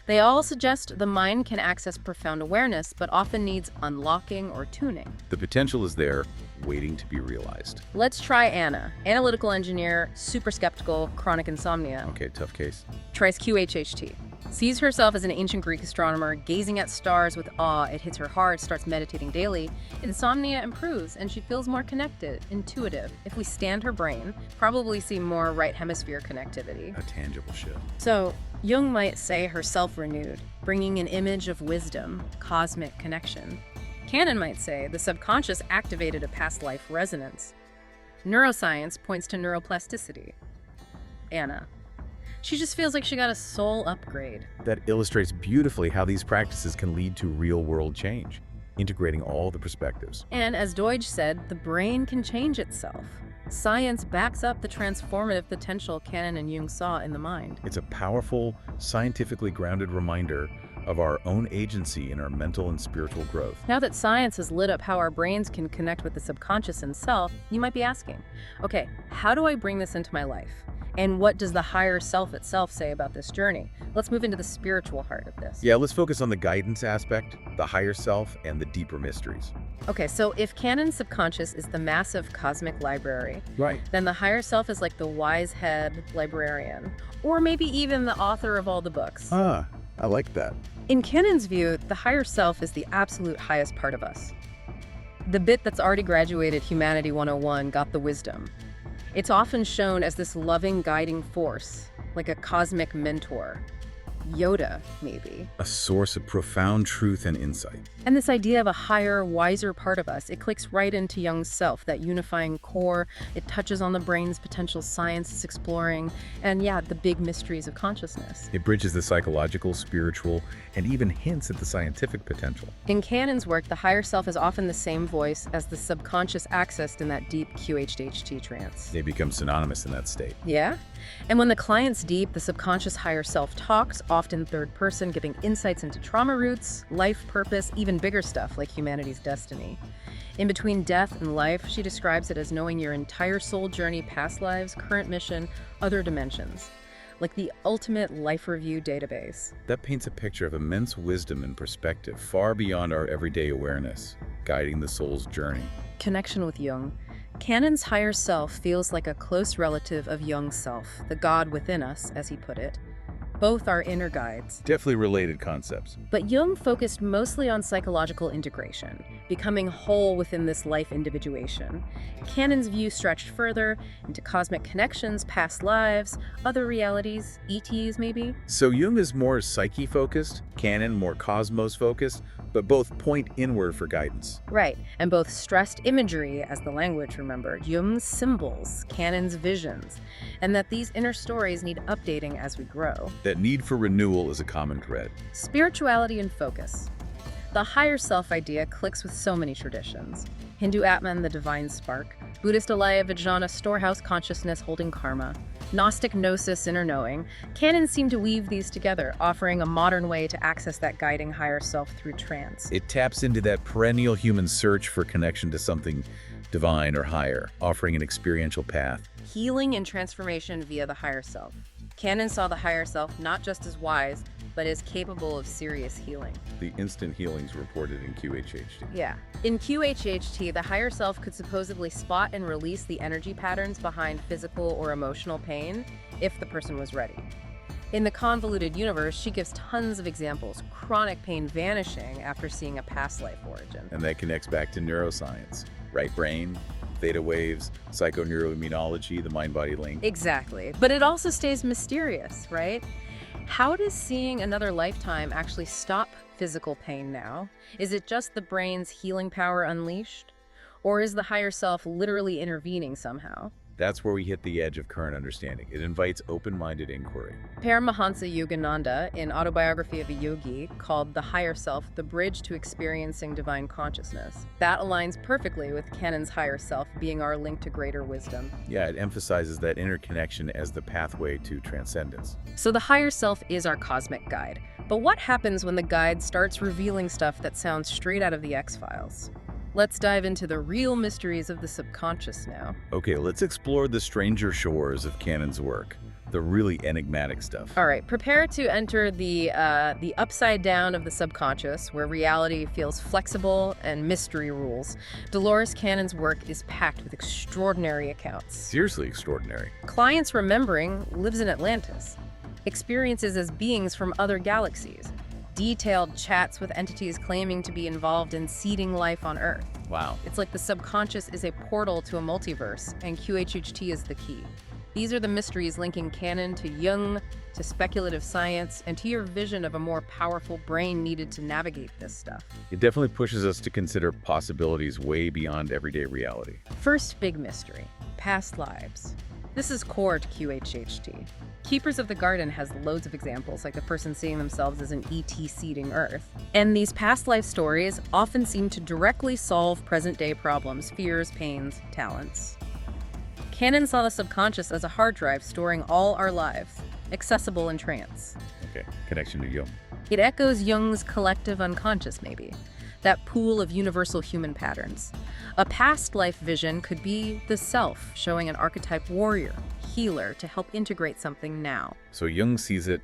They all suggest the mind can access profound awareness, but often needs unlocking or tuning. The potential is there, waiting to be realized. Let's try Anna, analytical engineer, super skeptical, chronic insomnia. Okay, tough case. Tries QHHT. Sees herself as an ancient Greek astronomer, gazing at stars with awe. It hits her hard, starts meditating daily. Insomnia improves, and she feels more connected, intuitive. If we stand her brain, probably see more right hemisphere connectivity. A tangible shift. So, Jung might say herself renewed, bringing an image of wisdom, cosmic connection. Cannon might say the subconscious activated a past life resonance. Neuroscience points to neuroplasticity. Anna. She just feels like she got a soul upgrade. That illustrates beautifully how these practices can lead to real-world change, integrating all the perspectives. And as Deutsch said, the brain can change itself. Science backs up the transformative potential Cannon and Jung saw in the mind. It's a powerful, scientifically grounded reminder of our own agency in our mental and spiritual growth. Now that science has lit up how our brains can connect with the subconscious and self, you might be asking, okay, how do I bring this into my life? And what does the higher self itself say about this journey? Let's move into the spiritual heart of this. Yeah, let's focus on the guidance aspect, the higher self, and the deeper mysteries. Okay, so if Cannon's subconscious is the massive cosmic library, Right. then the higher self is like the wise head librarian, or maybe even the author of all the books. Ah, I like that. In Cannon's view, the higher self is the absolute highest part of us. The bit that's already graduated Humanity 101, got the wisdom. It's often shown as this loving, guiding force, like a cosmic mentor. Yoda, maybe. A source of profound truth and insight. And this idea of a higher, wiser part of us, it clicks right into Jung's self, that unifying core. It touches on the brain's potential science it's exploring, and yeah, the big mysteries of consciousness. It bridges the psychological, spiritual, and even hints at the scientific potential. In Canon's work, the higher self is often the same voice as the subconscious accessed in that deep QHHT trance. They become synonymous in that state. Yeah? And when the client's deep, the subconscious higher self talks, often third person, giving insights into trauma roots, life purpose, even bigger stuff like humanity's destiny. In between death and life, she describes it as knowing your entire soul journey, past lives, current mission, other dimensions. Like the ultimate life review database. That paints a picture of immense wisdom and perspective far beyond our everyday awareness, guiding the soul's journey. Connection with Jung. Canon's higher self feels like a close relative of Jung's self, the God within us, as he put it. Both are inner guides. Definitely related concepts. But Jung focused mostly on psychological integration, becoming whole within this life individuation. Canon's view stretched further into cosmic connections, past lives, other realities, ETs maybe. So Jung is more psyche-focused, Canon more cosmos-focused, but both point inward for guidance. Right, and both stressed imagery as the language remembered, Jung's symbols, Canon's visions, and that these inner stories need updating as we grow. That need for renewal is a common thread. Spirituality and focus. The higher self idea clicks with so many traditions. Hindu Atman, the divine spark. Buddhist Alaya Vijnana, storehouse consciousness holding karma. Gnostic Gnosis, inner knowing. Canons seem to weave these together, offering a modern way to access that guiding higher self through trance. It taps into that perennial human search for connection to something divine or higher, offering an experiential path. Healing and transformation via the higher self. Canon saw the higher self not just as wise, but as capable of serious healing. The instant healings reported in QHHT. Yeah. In QHHT, the higher self could supposedly spot and release the energy patterns behind physical or emotional pain if the person was ready. In the Convoluted Universe, she gives tons of examples, chronic pain vanishing after seeing a past life origin. And that connects back to neuroscience. Right brain, theta waves, psychoneuroimmunology, the mind-body link. Exactly. But it also stays mysterious, right? How does seeing another lifetime actually stop physical pain now? Is it just the brain's healing power unleashed? Or is the higher self literally intervening somehow? That's where we hit the edge of current understanding. It invites open-minded inquiry. Paramahansa Yogananda, in Autobiography of a Yogi, called the higher self the bridge to experiencing divine consciousness. That aligns perfectly with Canon's higher self being our link to greater wisdom. Yeah, it emphasizes that interconnection as the pathway to transcendence. So the higher self is our cosmic guide. But what happens when the guide starts revealing stuff that sounds straight out of the X-Files? Let's dive into the real mysteries of the subconscious now. Okay, let's explore the stranger shores of Canon's work, the really enigmatic stuff. All right, prepare to enter the upside down of the subconscious, where reality feels flexible and mystery rules. Dolores Cannon's work is packed with extraordinary accounts. Seriously extraordinary. Clients remembering lives in Atlantis, experiences as beings from other galaxies, detailed chats with entities claiming to be involved in seeding life on Earth. Wow. It's like the subconscious is a portal to a multiverse, and QHHT is the key. These are the mysteries linking Canon to Jung, to speculative science, and to your vision of a more powerful brain needed to navigate this stuff. It definitely pushes us to consider possibilities way beyond everyday reality. First big mystery, past lives. This is core to QHHT. Keepers of the Garden has loads of examples, like the person seeing themselves as an ET seeding Earth. And these past life stories often seem to directly solve present-day problems, fears, pains, talents. Canon saw the subconscious as a hard drive storing all our lives, accessible in trance. Okay, connection to Jung. It echoes Jung's collective unconscious, maybe. That pool of universal human patterns. A past life vision could be the self, showing an archetype warrior, healer, to help integrate something now. So Jung sees it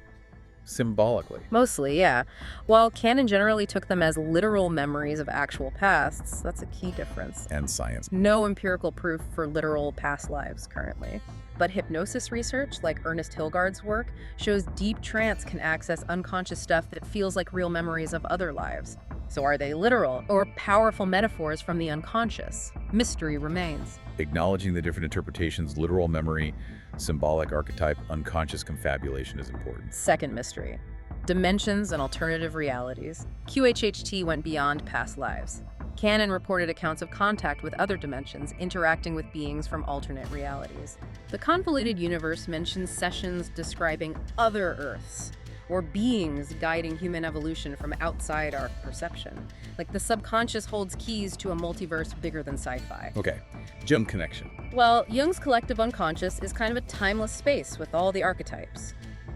symbolically. Mostly, yeah. While Canon generally took them as literal memories of actual pasts, that's a key difference. And science. No empirical proof for literal past lives currently. But hypnosis research, like Ernest Hilgard's work, shows deep trance can access unconscious stuff that feels like real memories of other lives. So are they literal or powerful metaphors from the unconscious? Mystery remains. Acknowledging the different interpretations, literal memory, symbolic archetype, unconscious confabulation is important. Second mystery. Dimensions and alternative realities. QHHT went beyond past lives. Canon reported accounts of contact with other dimensions interacting with beings from alternate realities. The Convoluted Universe mentions sessions describing other Earths, or beings guiding human evolution from outside our perception. Like the subconscious holds keys to a multiverse bigger than sci-fi. Okay, Jung connection. Well, Jung's collective unconscious is kind of a timeless space with all the archetypes.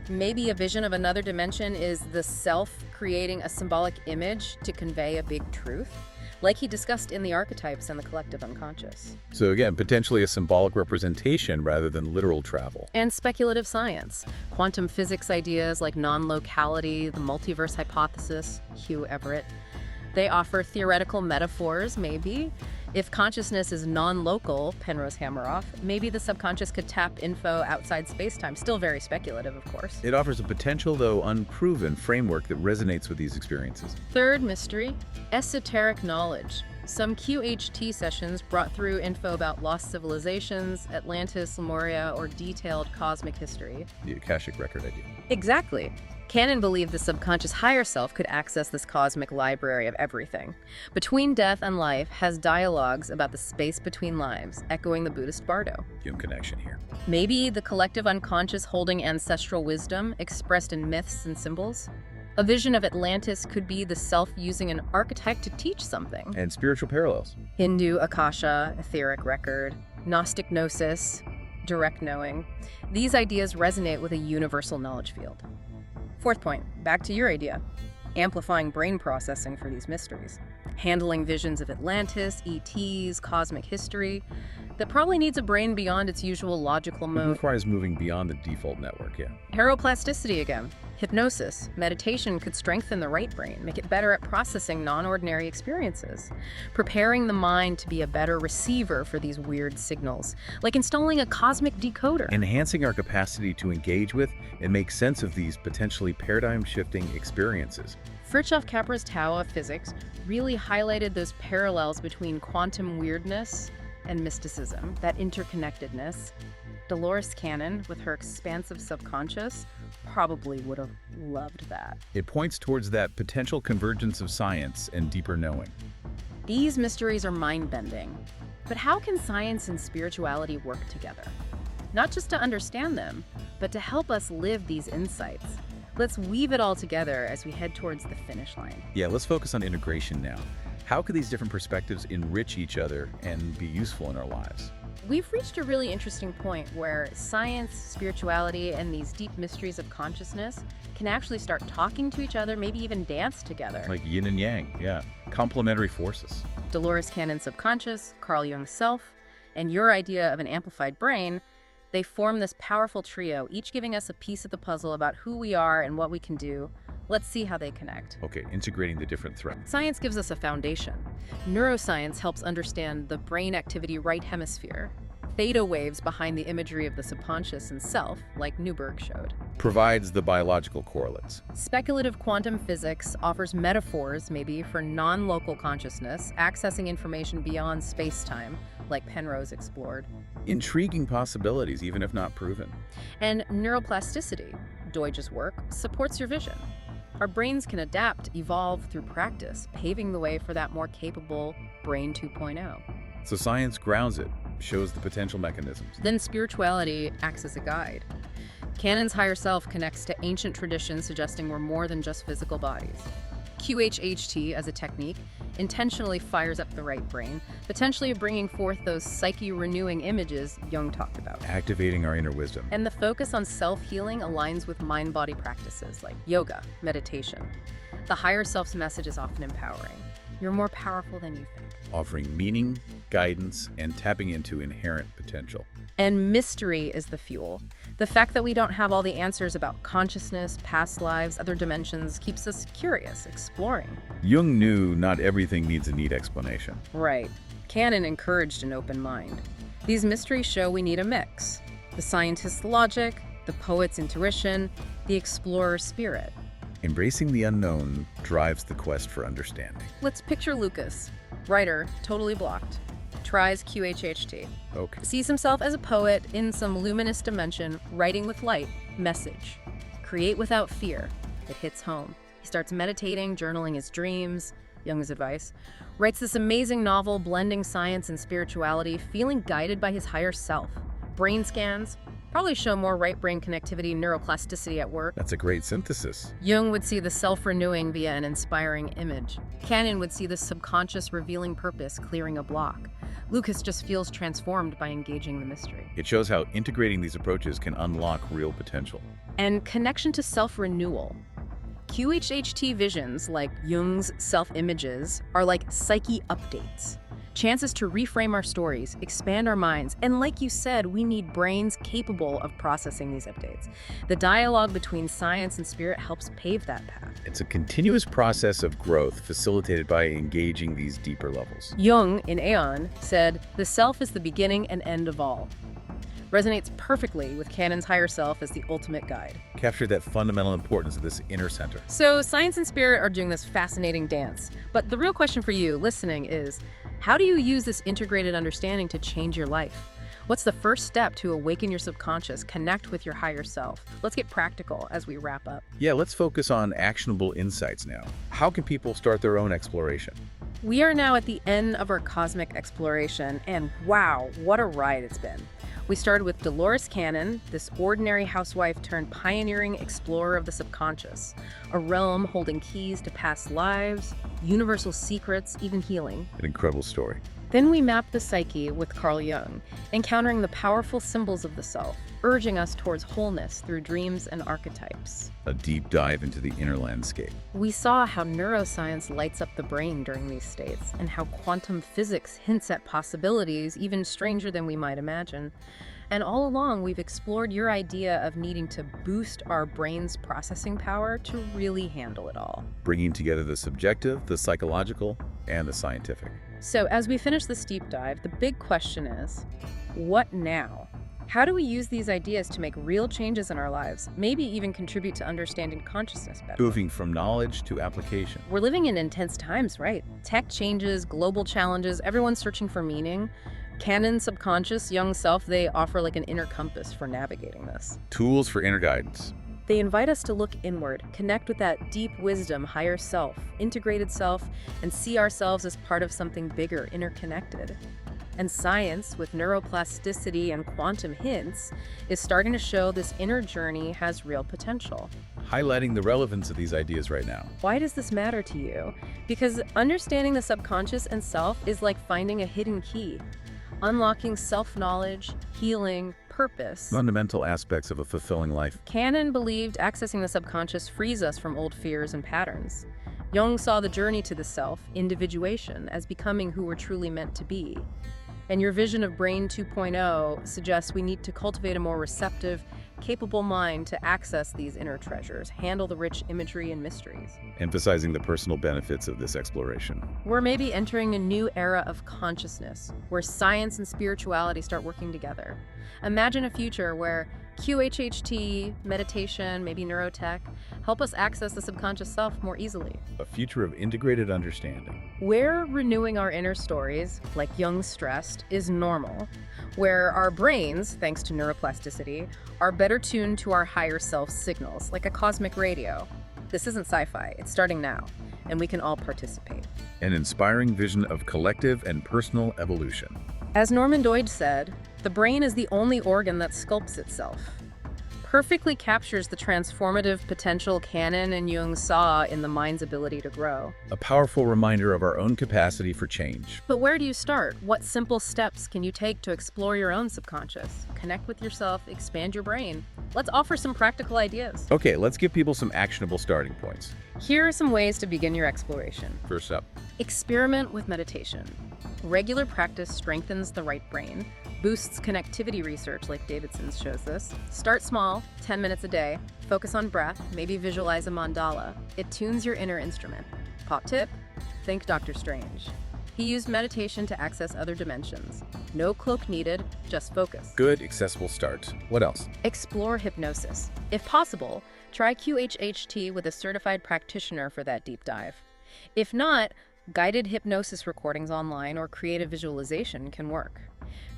Maybe a vision of another dimension is the self creating a symbolic image to convey a big truth, like he discussed in the archetypes and the collective unconscious. So again, potentially a symbolic representation rather than literal travel. And speculative science. Quantum physics ideas like non-locality, the multiverse hypothesis, Hugh Everett. They offer theoretical metaphors, maybe. If consciousness is non-local, Penrose Hameroff, maybe the subconscious could tap info outside space-time. Still very speculative, of course. It offers a potential, though unproven, framework that resonates with these experiences. Third mystery, esoteric knowledge. Some QHT sessions brought through info about lost civilizations, Atlantis, Lemuria, or detailed cosmic history. The Akashic Record idea. Exactly. Canon believed the subconscious higher self could access this cosmic library of everything. Between Death and Life has dialogues about the space between lives, echoing the Buddhist Bardo. Jung connection here. Maybe the collective unconscious holding ancestral wisdom expressed in myths and symbols? A vision of Atlantis could be the self using an archetype to teach something. And spiritual parallels. Hindu Akasha, etheric record, Gnostic Gnosis, direct knowing. These ideas resonate with a universal knowledge field. Fourth point, back to your idea. Amplifying brain processing for these mysteries. Handling visions of Atlantis, ETs, cosmic history. That probably needs a brain beyond its usual logical It mode. requires moving beyond the default network, yeah. Neuroplasticity again. Hypnosis, meditation could strengthen the right brain, make it better at processing non-ordinary experiences, preparing the mind to be a better receiver for these weird signals, like installing a cosmic decoder. Enhancing our capacity to engage with and make sense of these potentially paradigm-shifting experiences. Fritjof Capra's Tao of Physics really highlighted those parallels between quantum weirdness and mysticism, that interconnectedness. Dolores Cannon, with her expansive subconscious, probably would have loved that. It points towards that potential convergence of science and deeper knowing. These mysteries are mind-bending, but how can science and spirituality work together? Not just to understand them, but to help us live these insights. Let's weave it all together as we head towards the finish line. Yeah, let's focus on integration now. How could these different perspectives enrich each other and be useful in our lives? We've reached a really interesting point where science, spirituality, and these deep mysteries of consciousness can actually start talking to each other, maybe even dance together. Like yin and yang, yeah. Complementary forces. Dolores Cannon's subconscious, Carl Jung's self, and your idea of an amplified brain, they form this powerful trio, each giving us a piece of the puzzle about who we are and what we can do. Let's see how they connect. Okay, integrating the different threads. Science gives us a foundation. Neuroscience helps understand the brain activity right hemisphere. Theta waves behind the imagery of the subconscious and self, like Newberg showed. Provides the biological correlates. Speculative quantum physics offers metaphors, maybe, for non-local consciousness, accessing information beyond space-time, like Penrose explored. Intriguing possibilities, even if not proven. And neuroplasticity, Deutsch's work, supports your vision. Our brains can adapt, evolve through practice, paving the way for that more capable Brain 2.0. So science grounds it, shows the potential mechanisms. Then spirituality acts as a guide. Canon's higher self connects to ancient traditions suggesting we're more than just physical bodies. QHHT, as a technique, intentionally fires up the right brain, potentially bringing forth those psyche-renewing images Jung talked about. Activating our inner wisdom. And the focus on self-healing aligns with mind-body practices like yoga, meditation. The higher self's message is often empowering. You're more powerful than you think. Offering meaning, guidance, and tapping into inherent potential. And mystery is the fuel. The fact that we don't have all the answers about consciousness, past lives, other dimensions keeps us curious, exploring. Jung knew not everything needs a neat explanation. Right. Canon encouraged an open mind. These mysteries show we need a mix. The scientist's logic, the poet's intuition, the explorer's spirit. Embracing the unknown drives the quest for understanding. Let's picture Lucas, writer, totally blocked. Tries QHHT. Okay. Sees himself as a poet in some luminous dimension, writing with light, message. Create without fear. it hits home. He starts meditating, journaling his dreams, Jung's advice, writes this amazing novel blending science and spirituality, feeling guided by his higher self. Brain scans probably show more right brain connectivity, neuroplasticity at work. That's a great synthesis. Jung would see the self-renewing via an inspiring image. Cannon would see the subconscious revealing purpose, clearing a block. Lucas just feels transformed by engaging the mystery. It shows how integrating these approaches can unlock real potential. And connection to self-renewal. QHHT visions, like Jung's self-images, are like psyche updates. Chances to reframe our stories, expand our minds, and like you said, we need brains capable of processing these updates. The dialogue between science and spirit helps pave that path. It's a continuous process of growth facilitated by engaging these deeper levels. Jung, in Aion, said, "The self is the beginning and end of all." Resonates perfectly with Cannon's higher self as the ultimate guide. Capture that fundamental importance of this inner center. So science and spirit are doing this fascinating dance. But the real question for you listening is, how do you use this integrated understanding to change your life? What's the first step to awaken your subconscious, connect with your higher self? Let's get practical as we wrap up. Yeah, let's focus on actionable insights now. How can people start their own exploration? We are now at the end of our cosmic exploration, and wow, what a ride it's been. We started with Dolores Cannon, this ordinary housewife turned pioneering explorer of the subconscious, a realm holding keys to past lives, universal secrets, even healing. An incredible story. Then we mapped the psyche with Carl Jung, encountering the powerful symbols of the self, urging us towards wholeness through dreams and archetypes. A deep dive into the inner landscape. We saw how neuroscience lights up the brain during these states, and how quantum physics hints at possibilities even stranger than we might imagine. And all along, we've explored your idea of needing to boost our brain's processing power to really handle it all. Bringing together the subjective, the psychological, and the scientific. So as we finish this deep dive, the big question is, what now? How do we use these ideas to make real changes in our lives, maybe even contribute to understanding consciousness better? Moving from knowledge to application. We're living in intense times, right? Tech changes, global challenges, everyone's searching for meaning. Canon, subconscious, Jung self, they offer like an inner compass for navigating this. Tools for inner guidance. They invite us to look inward, connect with that deep wisdom, higher self, integrated self, and see ourselves as part of something bigger, interconnected. And science, with neuroplasticity and quantum hints, is starting to show this inner journey has real potential. Highlighting the relevance of these ideas right now. Why does this matter to you? Because understanding the subconscious and self is like finding a hidden key, unlocking self-knowledge, healing, purpose. Fundamental aspects of a fulfilling life. Cannon believed accessing the subconscious frees us from old fears and patterns. Jung saw the journey to the self, individuation, as becoming who we're truly meant to be. And your vision of Brain 2.0 suggests we need to cultivate a more receptive, capable mind to access these inner treasures, handle the rich imagery and mysteries. Emphasizing the personal benefits of this exploration. We're maybe entering a new era of consciousness, where science and spirituality start working together. Imagine a future where QHHT, meditation, maybe neurotech, help us access the subconscious self more easily. A future of integrated understanding. Where renewing our inner stories, like Jung stressed, is normal. Where our brains, thanks to neuroplasticity, are better tuned to our higher self signals, like a cosmic radio. This isn't sci-fi, it's starting now, and we can all participate. An inspiring vision of collective and personal evolution. As Norman Doidge said, the brain is the only organ that sculpts itself. Perfectly captures the transformative potential Cannon and Jung saw in the mind's ability to grow. A powerful reminder of our own capacity for change. But where do you start? What simple steps can you take to explore your own subconscious? Connect with yourself, expand your brain. Let's offer some practical ideas. Okay, let's give people some actionable starting points. Here are some ways to begin your exploration. First up, experiment with meditation. Regular practice strengthens the right brain, boosts connectivity research like Davidson's shows this. Start small, 10 minutes a day. Focus on breath, maybe visualize a mandala. It tunes your inner instrument. Pop tip, think Dr. Strange. He used meditation to access other dimensions. No cloak needed, just focus. Good, accessible start. What else? Explore hypnosis. If possible, try QHHT with a certified practitioner for that deep dive. If not, guided hypnosis recordings online or creative visualization can work.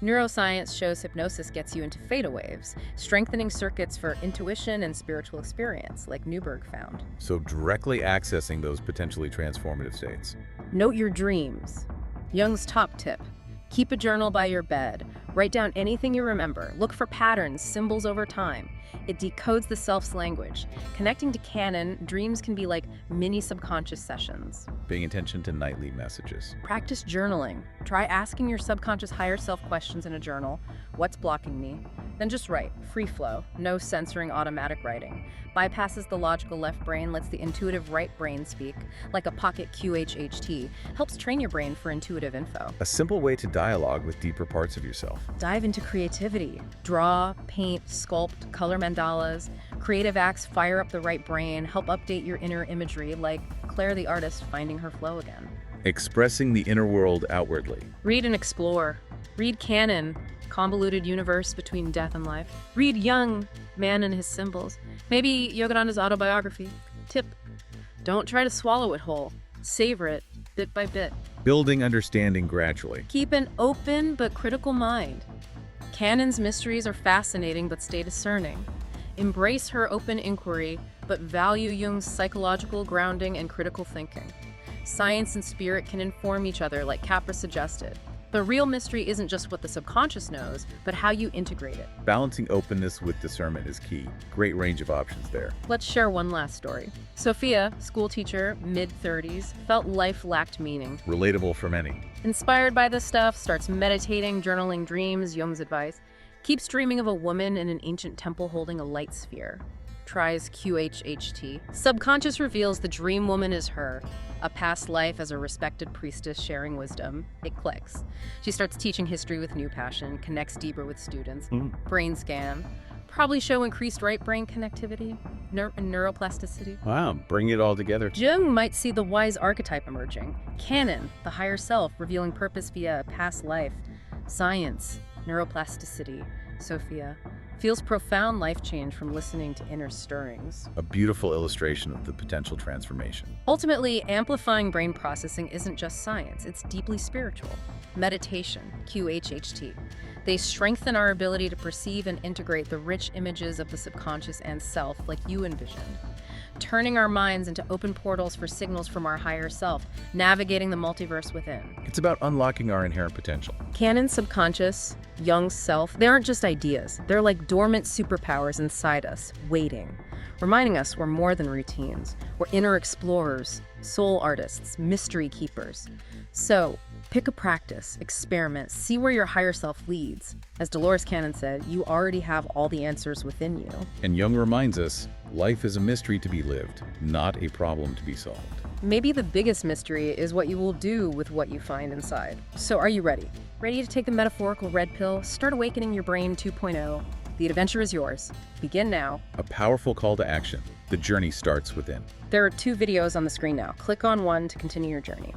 Neuroscience shows hypnosis gets you into theta waves, strengthening circuits for intuition and spiritual experience, like Newberg found. So directly accessing those potentially transformative states. Note your dreams. Jung's top tip: keep a journal by your bed. Write down anything you remember. Look for patterns, symbols over time. It decodes the self's language. Connecting to canon, dreams can be like mini subconscious sessions. Paying attention to nightly messages. Practice journaling. Try asking your subconscious higher self questions in a journal. What's blocking me? Then just write. Free flow. No censoring automatic writing. Bypasses the logical left brain, lets the intuitive right brain speak, like a pocket QHHT. Helps train your brain for intuitive info. A simple way to dialogue with deeper parts of yourself. Dive into creativity. Draw, paint, sculpt, color mandalas. Creative acts fire up the right brain, help update your inner imagery, like Claire the artist finding her flow again. Expressing the inner world outwardly. Read and explore. Read canon, Convoluted Universe Between Death and Life. Read Jung, Man and His Symbols. Maybe Yogananda's autobiography. Tip: don't try to swallow it whole. Savor it, bit by bit. Building understanding gradually. Keep an open but critical mind. Canon's mysteries are fascinating, but stay discerning. Embrace her open inquiry, but value Jung's psychological grounding and critical thinking. Science and spirit can inform each other, like Capra suggested. The real mystery isn't just what the subconscious knows, but how you integrate it. Balancing openness with discernment is key. Great range of options there. Let's share one last story. Sophia, school teacher, mid-30s, felt life lacked meaning. Relatable for many. Inspired by this stuff, starts meditating, journaling dreams, Jung's advice. Keeps dreaming of a woman in an ancient temple holding a light sphere. Tries QHHT. Subconscious reveals the dream woman is her. A past life as a respected priestess sharing wisdom. It clicks. She starts teaching history with new passion, connects deeper with students. Brain scan. Probably show increased right brain connectivity, neuroplasticity. Wow, bring it all together. Jung might see the wise archetype emerging. Canon, the higher self, revealing purpose via a past life. Science, neuroplasticity. Sophia feels profound life change from listening to inner stirrings. A beautiful illustration of the potential transformation. Ultimately, amplifying brain processing isn't just science, it's deeply spiritual. Meditation, QHHT. They strengthen our ability to perceive and integrate the rich images of the subconscious and self like you envisioned. Turning our minds into open portals for signals from our higher self, navigating the multiverse within. It's about unlocking our inherent potential. Canon's subconscious, Jung's self, they aren't just ideas. They're like dormant superpowers inside us, waiting, reminding us we're more than routines. We're inner explorers, soul artists, mystery keepers. So, pick a practice, experiment, see where your higher self leads. As Dolores Cannon said, you already have all the answers within you. And Jung reminds us, life is a mystery to be lived, not a problem to be solved. Maybe the biggest mystery is what you will do with what you find inside. So are you ready? Ready to take the metaphorical red pill? Start awakening your brain 2.0. The adventure is yours. Begin now. A powerful call to action. The journey starts within. There are 2 videos on the screen now. Click on one to continue your journey.